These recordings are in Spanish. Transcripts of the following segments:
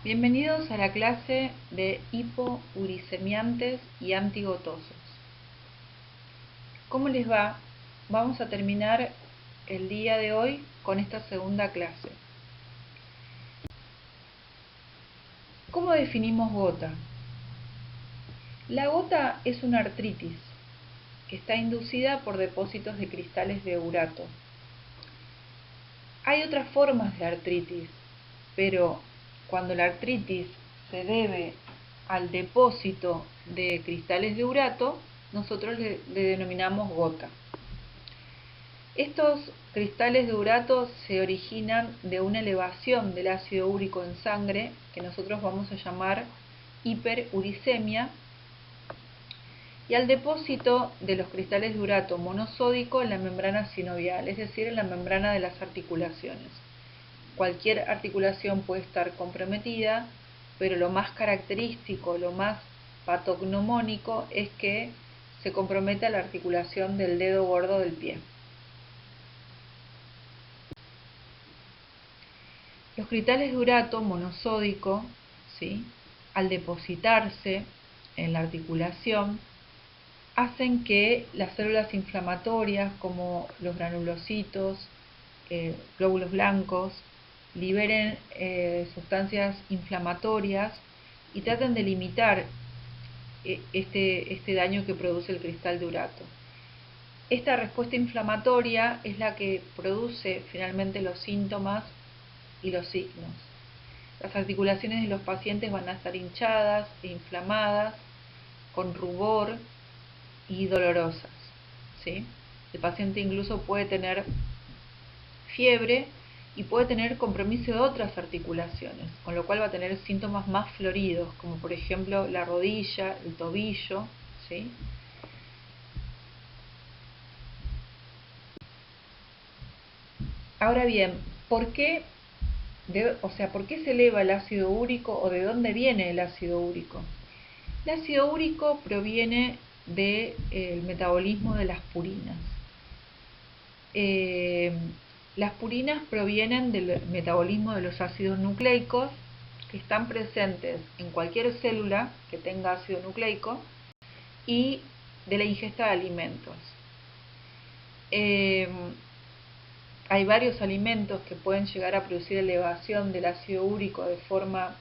Bienvenidos a la clase de hipouricemiantes y antigotosos. ¿Cómo les va? Vamos a terminar el día de hoy con esta segunda clase. ¿Cómo definimos gota? La gota es una artritis que está inducida por depósitos de cristales de urato. Hay otras formas de artritis, pero cuando la artritis se debe al depósito de cristales de urato, nosotros le denominamos gota. Estos cristales de urato se originan de una elevación del ácido úrico en sangre, que nosotros vamos a llamar hiperuricemia, y al depósito de los cristales de urato monosódico en la membrana sinovial, es decir, en la membrana de las articulaciones. Cualquier articulación puede estar comprometida, pero lo más característico, lo más patognomónico es que se comprometa la articulación del dedo gordo del pie. Los cristales de urato monosódico, ¿sí?, al depositarse en la articulación, hacen que las células inflamatorias como los granulocitos, glóbulos blancos, liberen sustancias inflamatorias y traten de limitar este daño que produce el cristal de urato. Esta respuesta inflamatoria es la que produce finalmente los síntomas y los signos. Las articulaciones de los pacientes van a estar hinchadas e inflamadas, con rubor y dolorosas, ¿sí? El paciente incluso puede tener fiebre y puede tener compromiso de otras articulaciones, con lo cual va a tener síntomas más floridos, como por ejemplo la rodilla, el tobillo, ¿sí? Ahora bien, ¿por qué se eleva el ácido úrico o de dónde viene el ácido úrico? El ácido úrico proviene del metabolismo de las purinas. Las purinas provienen del metabolismo de los ácidos nucleicos que están presentes en cualquier célula que tenga ácido nucleico y de la ingesta de alimentos. Hay varios alimentos que pueden llegar a producir elevación del ácido úrico de forma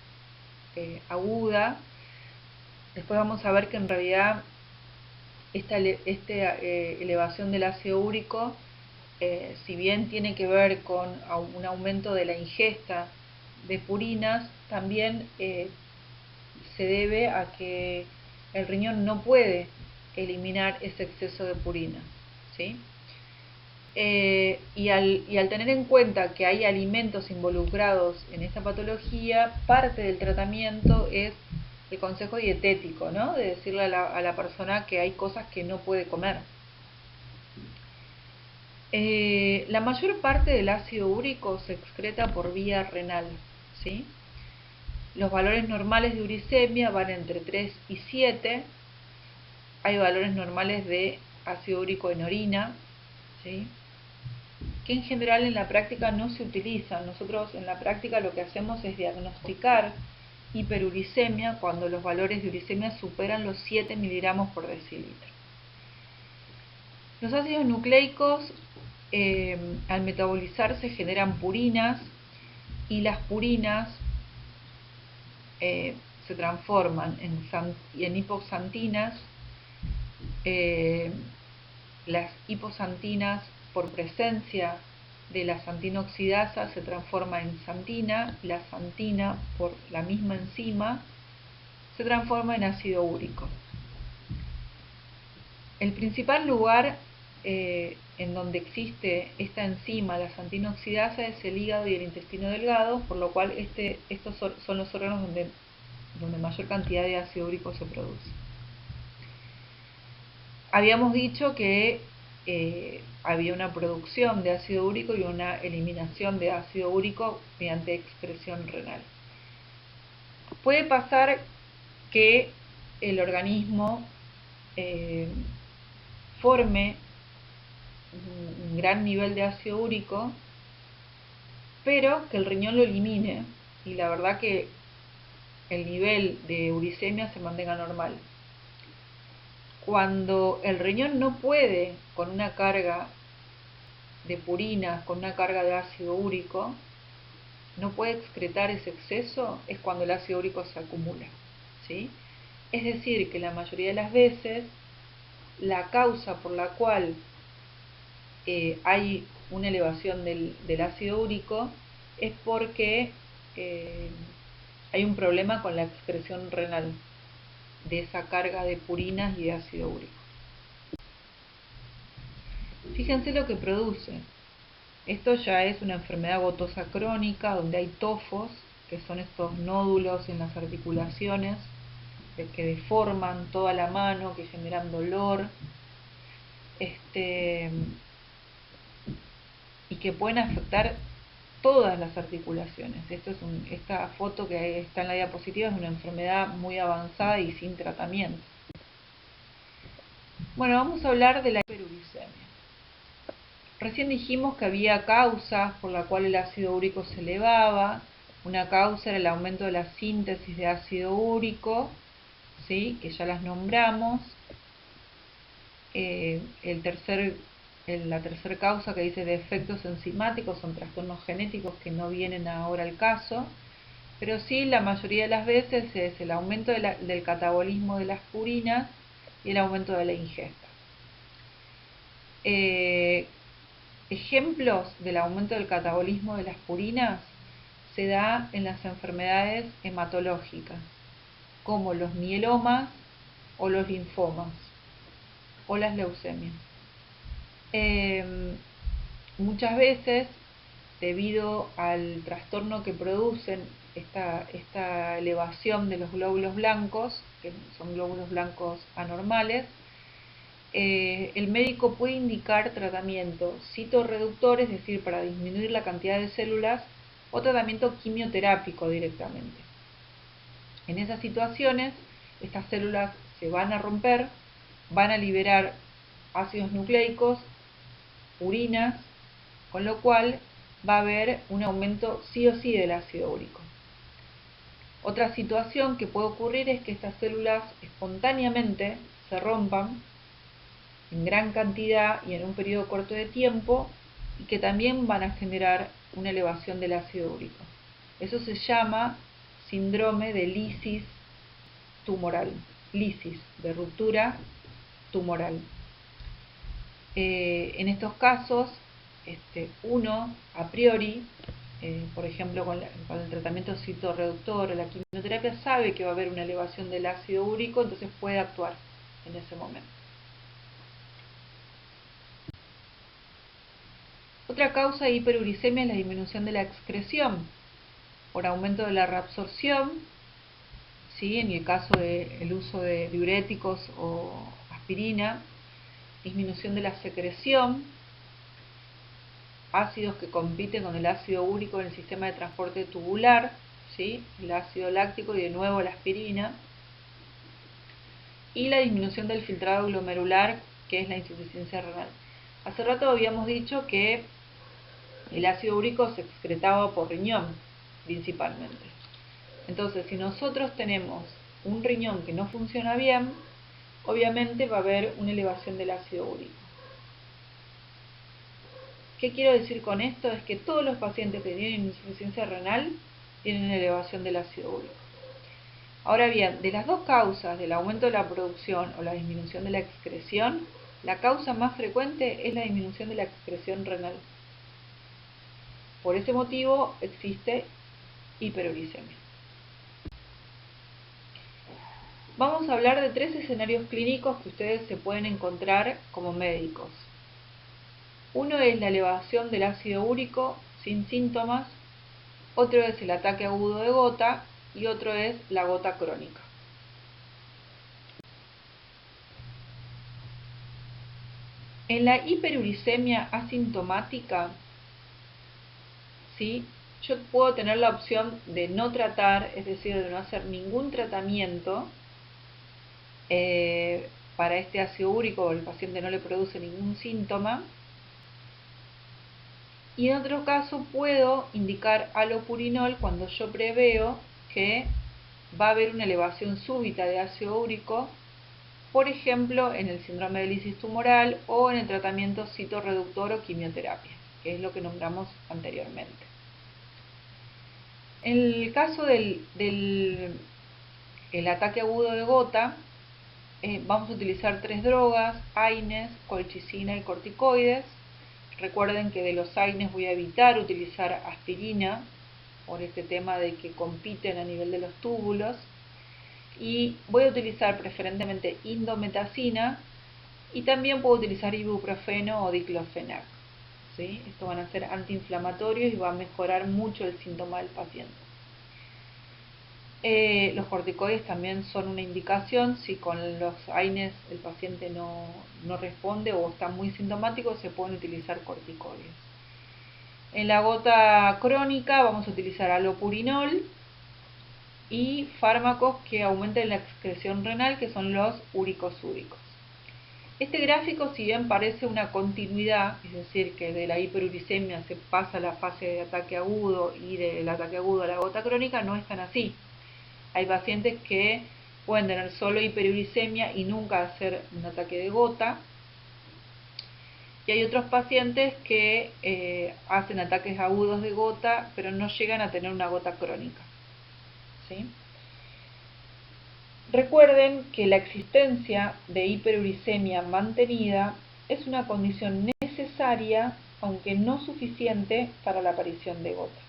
aguda. Después vamos a ver que en realidad esta elevación del ácido úrico, si bien tiene que ver con un aumento de la ingesta de purinas, también se debe a que el riñón no puede eliminar ese exceso de purina, ¿sí? Y al tener en cuenta que hay alimentos involucrados en esta patología, parte del tratamiento es el consejo dietético, ¿no? De decirle a la persona que hay cosas que no puede comer. La mayor parte del ácido úrico se excreta por vía renal, ¿sí? Los valores normales de uricemia van entre 3 y 7. Hay valores normales de ácido úrico en orina, ¿sí?, que en general en la práctica no se utilizan. Nosotros en la práctica lo que hacemos es diagnosticar hiperuricemia cuando los valores de uricemia superan los 7 miligramos por decilitro. Los ácidos nucleicos al metabolizarse generan purinas y las purinas se transforman en hipoxantinas. Las hipoxantinas, por presencia de la xantina oxidasa, se transforma en xantina. La xantina, por la misma enzima, se transforma en ácido úrico. El principal lugar en donde existe esta enzima, la xantina oxidasa, es el hígado y el intestino delgado, por lo cual estos son los órganos donde mayor cantidad de ácido úrico se produce. Habíamos dicho que había una producción de ácido úrico y una eliminación de ácido úrico mediante excreción renal. Puede pasar que el organismo forme un gran nivel de ácido úrico, pero que el riñón lo elimine, y la verdad que el nivel de uricemia se mantenga normal. Cuando el riñón no puede con una carga de purinas, con una carga de ácido úrico, no puede excretar ese exceso, es cuando el ácido úrico se acumula, ¿sí? Es decir, que la mayoría de las veces la causa por la cual hay una elevación del ácido úrico es porque hay un problema con la excreción renal de esa carga de purinas y de ácido úrico. Fíjense lo que produce. Esto ya es una enfermedad gotosa crónica donde hay tofos, que son estos nódulos en las articulaciones que deforman toda la mano, que generan dolor, y que pueden afectar todas las articulaciones. Esta foto que está en la diapositiva es una enfermedad muy avanzada y sin tratamiento. Bueno, vamos a hablar de la hiperuricemia. Recién dijimos que había causas por la cual el ácido úrico se elevaba. Una causa era el aumento de la síntesis de ácido úrico, ¿sí?, que ya las nombramos. La tercera causa que dice defectos enzimáticos son trastornos genéticos que no vienen ahora al caso, pero sí la mayoría de las veces es el aumento del catabolismo de las purinas y el aumento de la ingesta. Ejemplos del aumento del catabolismo de las purinas se da en las enfermedades hematológicas, como los mielomas o los linfomas o las leucemias. Muchas veces, debido al trastorno que producen esta elevación de los glóbulos blancos, que son glóbulos blancos anormales, el médico puede indicar tratamiento citorreductor, es decir, para disminuir la cantidad de células, o tratamiento quimioterápico directamente. En esas situaciones, estas células se van a romper, van a liberar ácidos nucleicos, urinas, con lo cual va a haber un aumento sí o sí del ácido úrico. Otra situación que puede ocurrir es que estas células espontáneamente se rompan en gran cantidad y en un periodo corto de tiempo, y que también van a generar una elevación del ácido úrico. Eso se llama síndrome de lisis tumoral, lisis, de ruptura tumoral. En estos casos, uno a priori, por ejemplo con el tratamiento citorreductor o la quimioterapia, sabe que va a haber una elevación del ácido úrico, entonces puede actuar en ese momento. Otra causa de hiperuricemia es la disminución de la excreción por aumento de la reabsorción, ¿sí?, en el caso del uso de diuréticos o aspirina, disminución de la secreción, ácidos que compiten con el ácido úrico en el sistema de transporte tubular, ¿sí?, el ácido láctico y de nuevo la aspirina, y la disminución del filtrado glomerular, que es la insuficiencia renal. Hace rato habíamos dicho que el ácido úrico se excretaba por riñón principalmente. Entonces, si nosotros tenemos un riñón que no funciona bien, obviamente va a haber una elevación del ácido úrico. ¿Qué quiero decir con esto? Es que todos los pacientes que tienen insuficiencia renal tienen una elevación del ácido úrico. Ahora bien, de las dos causas, del aumento de la producción o la disminución de la excreción, la causa más frecuente es la disminución de la excreción renal. Por ese motivo existe hiperuricemia. Vamos a hablar de 3 escenarios clínicos que ustedes se pueden encontrar como médicos. Uno es la elevación del ácido úrico sin síntomas, otro es el ataque agudo de gota y otro es la gota crónica. En la hiperuricemia asintomática, ¿sí?, yo puedo tener la opción de no tratar, es decir, de no hacer ningún tratamiento para este ácido úrico, o el paciente no le produce ningún síntoma. Y en otro caso puedo indicar alopurinol cuando yo preveo que va a haber una elevación súbita de ácido úrico, por ejemplo, en el síndrome de lisis tumoral o en el tratamiento citorreductor o quimioterapia, que es lo que nombramos anteriormente. En el caso del ataque agudo de gota, vamos a utilizar 3 drogas: AINES, colchicina y corticoides. Recuerden que de los AINES voy a evitar utilizar aspirina por este tema de que compiten a nivel de los túbulos, y voy a utilizar preferentemente indometacina, y también puedo utilizar ibuprofeno o diclofenac, ¿sí? Estos van a ser antiinflamatorios y va a mejorar mucho el síntoma del paciente. Los corticoides también son una indicación. Si con los AINES el paciente no responde o está muy sintomático, se pueden utilizar corticoides. En la gota crónica vamos a utilizar allopurinol y fármacos que aumenten la excreción renal, que son los uricosúricos. Este gráfico, si bien parece una continuidad, es decir, que de la hiperuricemia se pasa a la fase de ataque agudo y del ataque agudo a la gota crónica, no es tan así. Hay pacientes que pueden tener solo hiperuricemia y nunca hacer un ataque de gota. Y hay otros pacientes que hacen ataques agudos de gota, pero no llegan a tener una gota crónica, ¿sí? Recuerden que la existencia de hiperuricemia mantenida es una condición necesaria, aunque no suficiente, para la aparición de gota.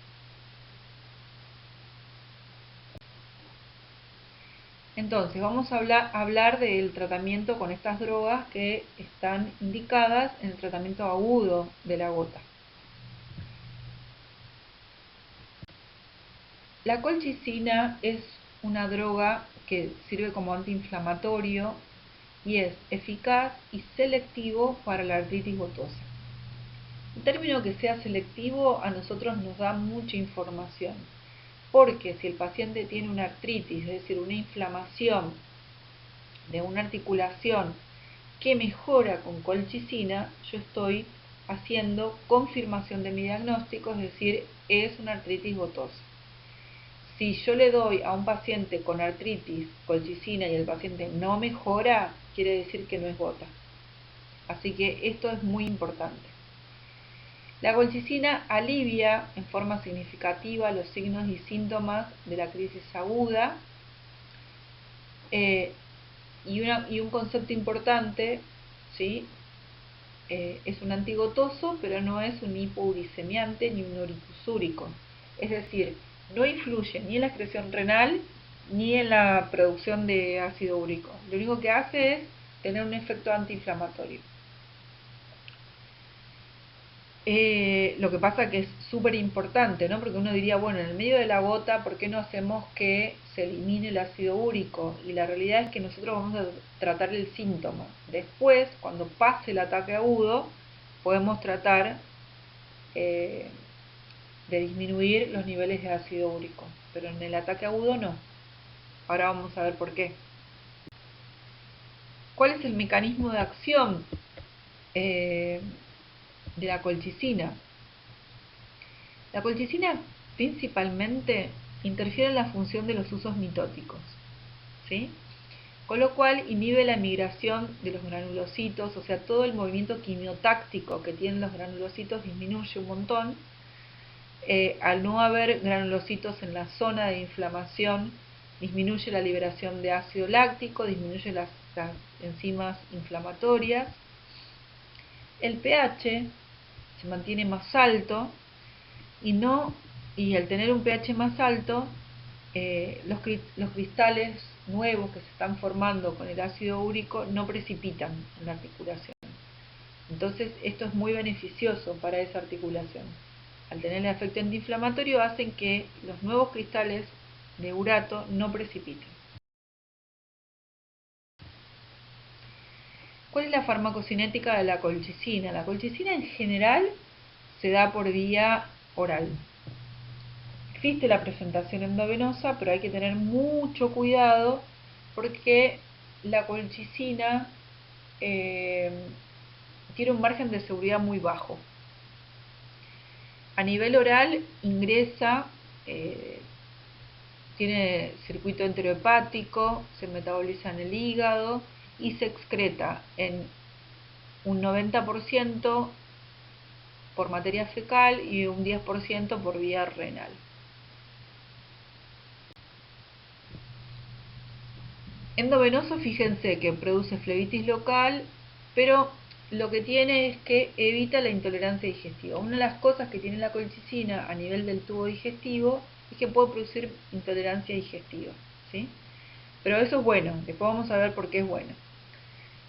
Entonces, vamos a hablar del tratamiento con estas drogas que están indicadas en el tratamiento agudo de la gota. La colchicina es una droga que sirve como antiinflamatorio y es eficaz y selectivo para la artritis gotosa. El término que sea selectivo a nosotros nos da mucha información, porque si el paciente tiene una artritis, es decir, una inflamación de una articulación que mejora con colchicina, yo estoy haciendo confirmación de mi diagnóstico, es decir, es una artritis gotosa. Si yo le doy a un paciente con artritis colchicina y el paciente no mejora, quiere decir que no es gota. Así que esto es muy importante. La colchicina alivia en forma significativa los signos y síntomas de la crisis aguda. Y un concepto importante, ¿sí? Es un antigotoso, pero no es un hipouricemiante ni un uricosúrico. Es decir, no influye ni en la excreción renal ni en la producción de ácido úrico. Lo único que hace es tener un efecto antiinflamatorio. Lo que pasa que es súper importante, ¿no? Porque uno diría, bueno, en el medio de la gota, ¿por qué no hacemos que se elimine el ácido úrico? Y la realidad es que nosotros vamos a tratar el síntoma. Después, cuando pase el ataque agudo, podemos tratar de disminuir los niveles de ácido úrico. Pero en el ataque agudo no. Ahora vamos a ver por qué. ¿Cuál es el mecanismo de acción de la colchicina? La colchicina principalmente interfiere en la función de los usos mitóticos, ¿sí? Con lo cual inhibe la migración de los granulocitos, o sea, todo el movimiento quimiotáctico que tienen los granulocitos disminuye un montón. Al no haber granulocitos en la zona de inflamación, disminuye la liberación de ácido láctico, disminuye las enzimas inflamatorias. El pH se mantiene más alto y al tener un pH más alto, los cristales nuevos que se están formando con el ácido úrico no precipitan en la articulación. Entonces esto es muy beneficioso para esa articulación. Al tener el efecto antiinflamatorio hacen que los nuevos cristales de urato no precipiten. ¿Cuál es la farmacocinética de la colchicina? La colchicina en general se da por vía oral. Existe la presentación endovenosa, pero hay que tener mucho cuidado porque la colchicina tiene un margen de seguridad muy bajo. A nivel oral ingresa, tiene circuito enterohepático, se metaboliza en el hígado y se excreta en un 90% por materia fecal y un 10% por vía renal. Endovenoso, fíjense que produce flebitis local, pero lo que tiene es que evita la intolerancia digestiva. Una de las cosas que tiene la colchicina a nivel del tubo digestivo es que puede producir intolerancia digestiva, ¿sí? Pero eso es bueno, después vamos a ver por qué es bueno.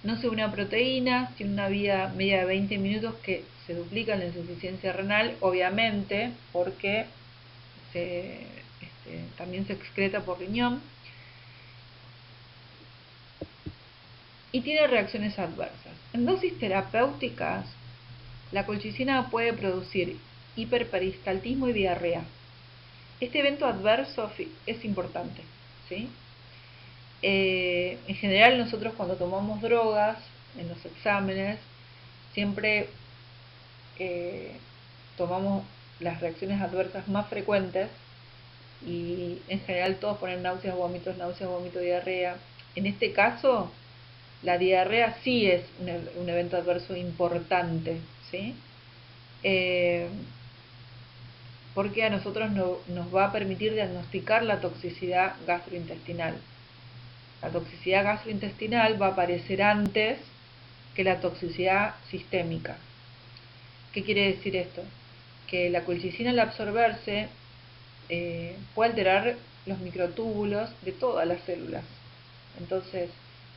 No se una proteína, tiene una vida media de 20 minutos que se duplica en la insuficiencia renal, obviamente, porque también se excreta por riñón. Y tiene reacciones adversas. En dosis terapéuticas, la colchicina puede producir hiperperistaltismo y diarrea. Este evento adverso es importante, ¿sí? En general, nosotros cuando tomamos drogas en los exámenes, siempre tomamos las reacciones adversas más frecuentes y en general todos ponen náuseas, vómitos, diarrea. En este caso, la diarrea sí es un evento adverso importante, ¿sí? Porque a nosotros nos va a permitir diagnosticar la toxicidad gastrointestinal. La toxicidad gastrointestinal va a aparecer antes que la toxicidad sistémica. ¿Qué quiere decir esto? Que la colchicina al absorberse puede alterar los microtúbulos de todas las células. Entonces,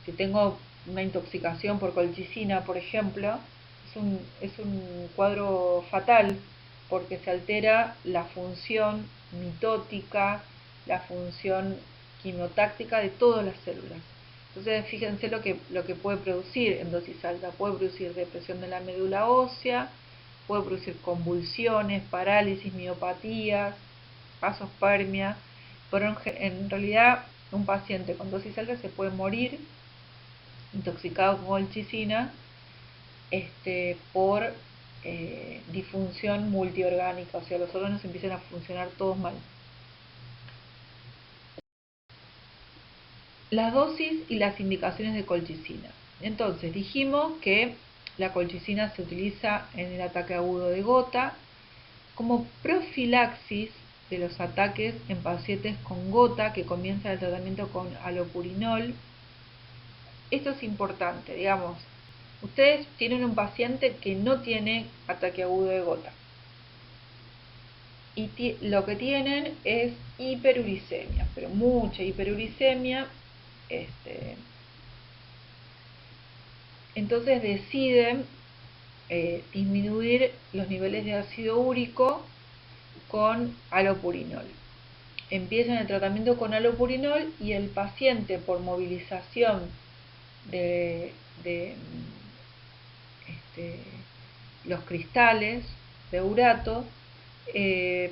si tengo una intoxicación por colchicina, por ejemplo, es un cuadro fatal porque se altera la función mitótica, la función quimiotáctica de todas las células. Entonces, fíjense lo que puede producir en dosis alta. Puede producir depresión de la médula ósea, puede producir convulsiones, parálisis, miopatías, azoospermia, pero en realidad un paciente con dosis alta se puede morir intoxicado con colchicina por disfunción multiorgánica, o sea, los órganos empiezan a funcionar todos mal. Las dosis y las indicaciones de colchicina. Entonces, dijimos que la colchicina se utiliza en el ataque agudo de gota como profilaxis de los ataques en pacientes con gota que comienzan el tratamiento con alopurinol. Esto es importante, digamos, ustedes tienen un paciente que no tiene ataque agudo de gota y lo que tienen es hiperuricemia, pero mucha hiperuricemia. Entonces deciden disminuir los niveles de ácido úrico con alopurinol. Empiezan el tratamiento con alopurinol y el paciente, por movilización de los cristales de urato,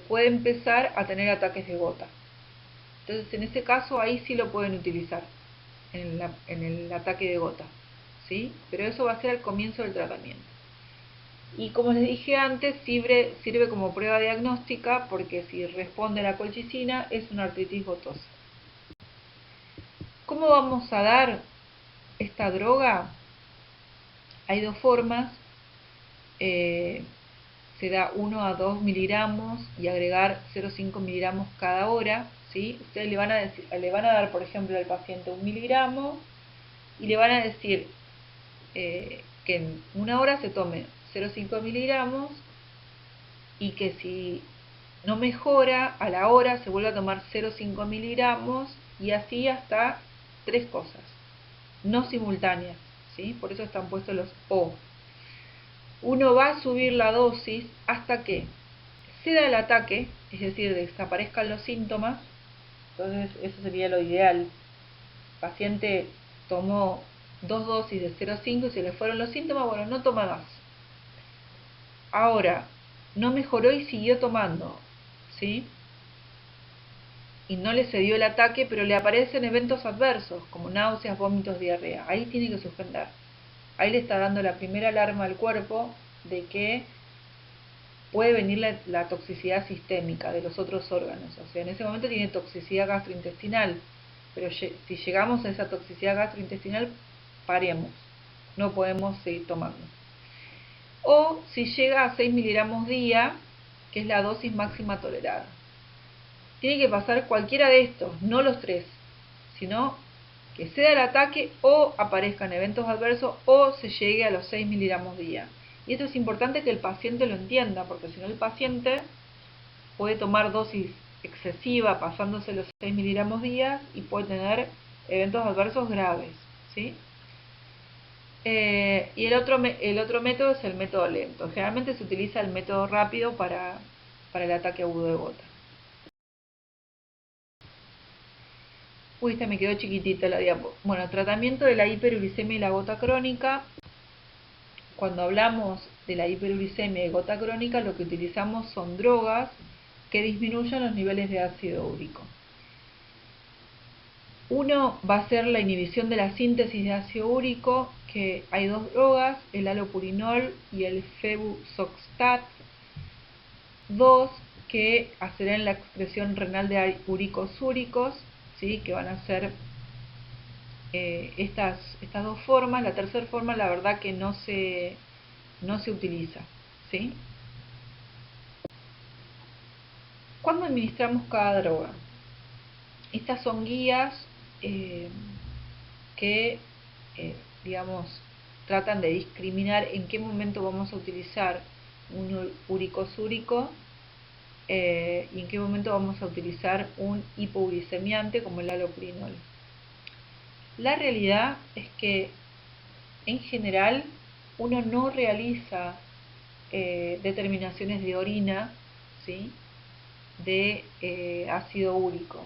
puede empezar a tener ataques de gota. Entonces, en ese caso, ahí sí lo pueden utilizar en el ataque de gota, ¿sí? Pero eso va a ser al comienzo del tratamiento. Y como les dije antes, sirve como prueba diagnóstica porque si responde a la colchicina es una artritis gotosa. ¿Cómo vamos a dar esta droga? Hay dos formas. Se da 1 a 2 miligramos y agregar 0,5 miligramos cada hora, ¿sí? Ustedes le van a dar, por ejemplo, al paciente 1 miligramo y le van a decir que en una hora se tome 0,5 miligramos y que si no mejora, a la hora se vuelve a tomar 0,5 miligramos y así hasta 3 cosas, no simultáneas, ¿sí? Por eso están puestos los O. Uno va a subir la dosis hasta que ceda el ataque, es decir, desaparezcan los síntomas. Entonces eso sería lo ideal. El paciente tomó 2 dosis de 0,5 y se le fueron los síntomas, bueno, no toma más. Ahora, no mejoró y siguió tomando, ¿sí? Y no le cedió el ataque, pero le aparecen eventos adversos, como náuseas, vómitos, diarrea. Ahí tiene que suspender. Ahí le está dando la primera alarma al cuerpo de que puede venir la toxicidad sistémica de los otros órganos. O sea, en ese momento tiene toxicidad gastrointestinal, pero si llegamos a esa toxicidad gastrointestinal, paremos, no podemos seguir tomando. O si llega a 6 miligramos día, que es la dosis máxima tolerada. Tiene que pasar cualquiera de estos, no los tres, sino que ceda el ataque o aparezcan eventos adversos o se llegue a los 6 miligramos día. Y esto es importante que el paciente lo entienda, porque si no el paciente puede tomar dosis excesiva pasándose los 6 miligramos día y puede tener eventos adversos graves, ¿sí? Y el otro método es el método lento. Generalmente se utiliza el método rápido para el ataque agudo de gota. Uy, esta me quedó chiquitita la diapo. Bueno, tratamiento de la hiperuricemia y la gota crónica. Cuando hablamos de la hiperuricemia y gota crónica, lo que utilizamos son drogas que disminuyan los niveles de ácido úrico. Uno va a ser la inhibición de la síntesis de ácido úrico, que hay dos drogas, el halopurinol y el febusoxstat. Dos que aceleran la excreción renal de úricos úricos, ¿sí? Que van a ser estas dos formas. La tercera forma, la verdad que no se utiliza, ¿sí? ¿Cuándo administramos cada droga? Estas son guías que, digamos, tratan de discriminar en qué momento vamos a utilizar un uricosúrico y en qué momento vamos a utilizar un hipouricemiante como el halopurinol. La realidad es que en general uno no realiza determinaciones de orina, ¿sí? De ácido úrico.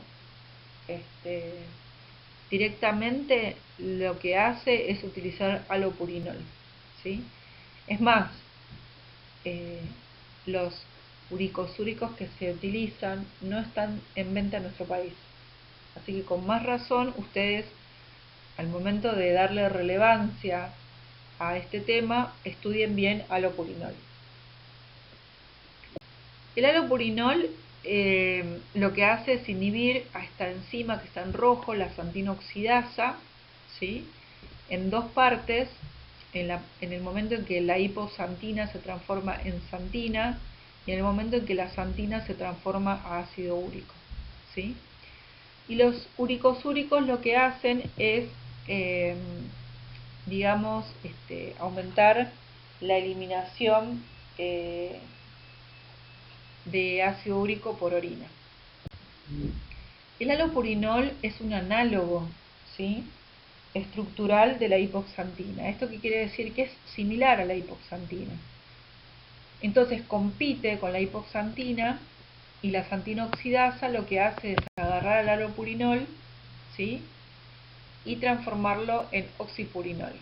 Directamente lo que hace es utilizar halopurinol, ¿sí? Es más, los uricosúricos que se utilizan no están en venta en nuestro país. Así que con más razón ustedes, al momento de darle relevancia a este tema, estudien bien halopurinol. El halopurinol lo que hace es inhibir a esta enzima que está en rojo, la xantina oxidasa, ¿sí? En dos partes, en el momento en que la hipoxantina se transforma en xantina y en el momento en que la xantina se transforma a ácido úrico, ¿sí? Y los uricosúricos lo que hacen es, digamos, aumentar la eliminación de ácido úrico por orina. El halopurinol es un análogo, ¿sí? Estructural de la hipoxantina. ¿Esto qué quiere decir? Que es similar a la hipoxantina. Entonces compite con la hipoxantina y la xantina oxidasa lo que hace es agarrar al halopurinol, ¿sí? Y transformarlo en oxipurinol.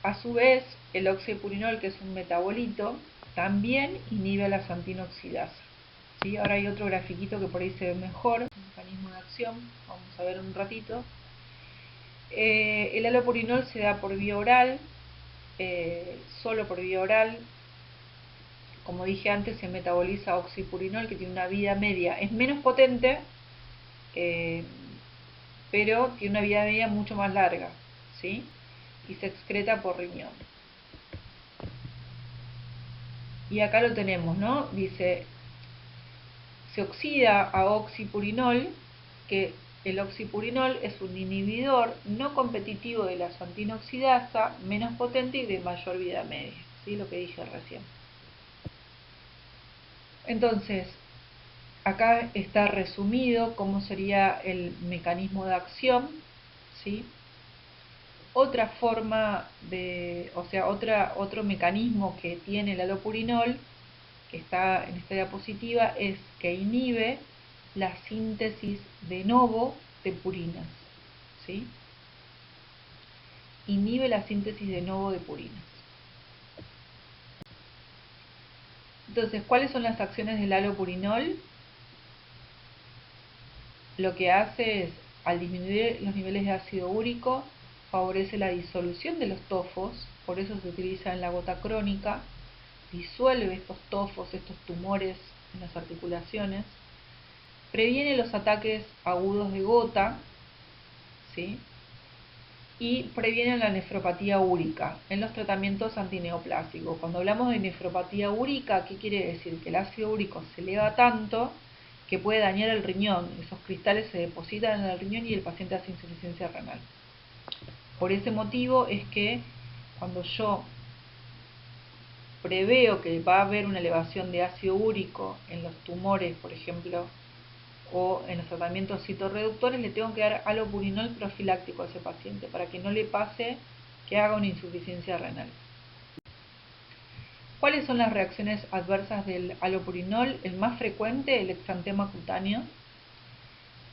A su vez, el oxipurinol, que es un metabolito, también inhibe la xantina oxidasa, ¿sí? Ahora hay otro grafiquito que por ahí se ve mejor, mecanismo de acción, vamos a ver un ratito. El halopurinol se da por vía oral, solo por vía oral. Como dije antes, se metaboliza oxipurinol, que tiene una vida media, es menos potente, pero tiene una vida media mucho más larga, ¿sí? Y se excreta por riñón. Y acá lo tenemos, ¿no? Dice, se oxida a oxipurinol, que el oxipurinol es un inhibidor no competitivo de la xantina oxidasa, menos potente y de mayor vida media, ¿sí? Lo que dije recién. Entonces, acá está resumido cómo sería el mecanismo de acción, ¿sí? Otra forma otro mecanismo que tiene el halopurinol, que está en esta diapositiva, es que inhibe la síntesis de novo de purinas, ¿sí? Inhibe la síntesis de novo de purinas. Entonces, ¿cuáles son las acciones del halopurinol? Lo que hace es, al disminuir los niveles de ácido úrico, favorece la disolución de los tofos, por eso se utiliza en la gota crónica, disuelve estos tofos, estos tumores en las articulaciones, previene los ataques agudos de gota, ¿sí? Y previene la nefropatía úrica en los tratamientos antineoplásicos. Cuando hablamos de nefropatía úrica, ¿qué quiere decir? Que el ácido úrico se eleva tanto que puede dañar el riñón. Esos cristales se depositan en el riñón y el paciente hace insuficiencia renal. Por ese motivo es que cuando yo preveo que va a haber una elevación de ácido úrico en los tumores, por ejemplo, o en los tratamientos citorreductores, le tengo que dar alopurinol profiláctico a ese paciente para que no le pase que haga una insuficiencia renal. ¿Cuáles son las reacciones adversas del alopurinol? El más frecuente, el exantema cutáneo.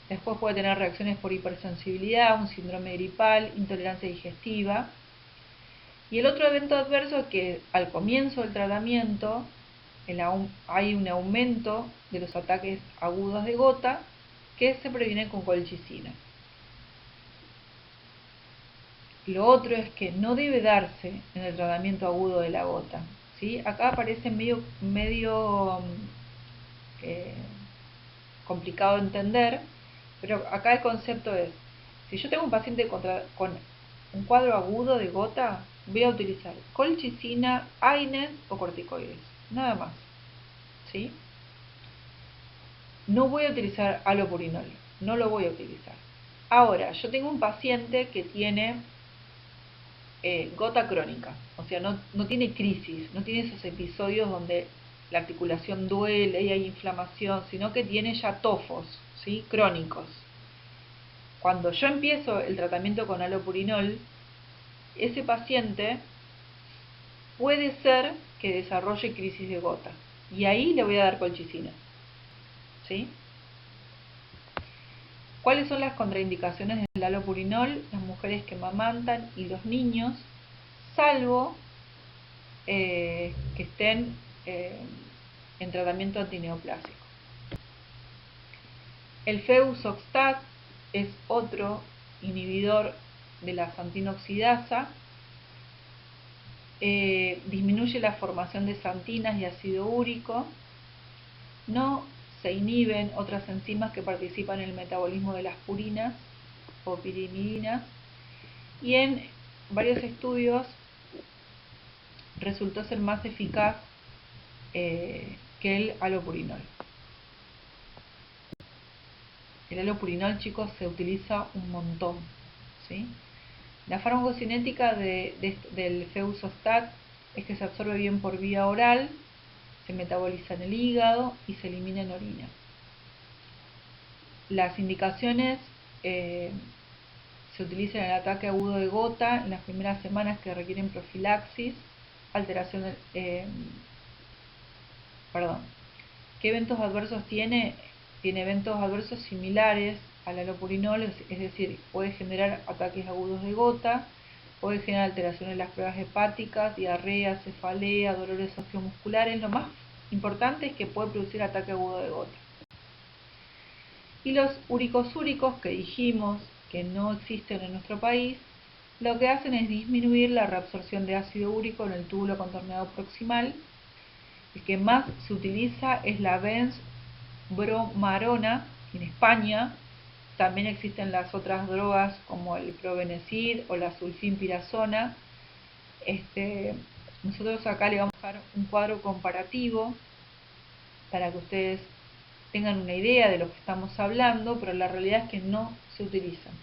Después puede tener reacciones por hipersensibilidad, un síndrome gripal, intolerancia digestiva. Y el otro evento adverso es que al comienzo del tratamiento hay un aumento de los ataques agudos de gota que se previene con colchicina. Lo otro es que no debe darse en el tratamiento agudo de la gota, ¿sí? Acá parece medio complicado de entender, pero acá el concepto es, si yo tengo un paciente con un cuadro agudo de gota, voy a utilizar colchicina, AINES o corticoides, nada más, ¿sí? No voy a utilizar alopurinol, no lo voy a utilizar. Ahora, yo tengo un paciente que tiene gota crónica, o sea, no tiene crisis, no tiene esos episodios donde la articulación duele y hay inflamación, sino que tiene ya tofos, ¿sí? Crónicos. Cuando yo empiezo el tratamiento con alopurinol, ese paciente puede ser que desarrolle crisis de gota, y ahí le voy a dar colchicina, ¿sí? ¿Cuáles son las contraindicaciones del alopurinol? Las mujeres que amamantan y los niños, salvo que estén en tratamiento antineoplásico. El feusoxstat es otro inhibidor de la xantinoxidasa, disminuye la formación de xantinas y ácido úrico, no se inhiben otras enzimas que participan en el metabolismo de las purinas o pirimidinas, y en varios estudios resultó ser más eficaz que el alopurinol. El alopurinol, chicos, se utiliza un montón, ¿sí? La farmacocinética del feusoxstat es que se absorbe bien por vía oral, se metaboliza en el hígado y se elimina en orina. Las indicaciones se utilizan en el ataque agudo de gota en las primeras semanas que requieren profilaxis, alteraciones, ¿Qué eventos adversos tiene? Tiene eventos adversos similares al alopurinol, es decir, puede generar ataques agudos de gota, puede generar alteraciones en las pruebas hepáticas, diarrea, cefalea, dolores osteomusculares. Lo más importante es que puede producir ataque agudo de gota. Y los uricosúricos, que dijimos que no existen en nuestro país, lo que hacen es disminuir la reabsorción de ácido úrico en el túbulo contorneado proximal. El que más se utiliza es la benzbromarona en España. También existen las otras drogas como el probenecid o la sulfinpirazona. Nosotros acá le vamos a dar un cuadro comparativo para que ustedes tengan una idea de lo que estamos hablando, pero la realidad es que no se utilizan.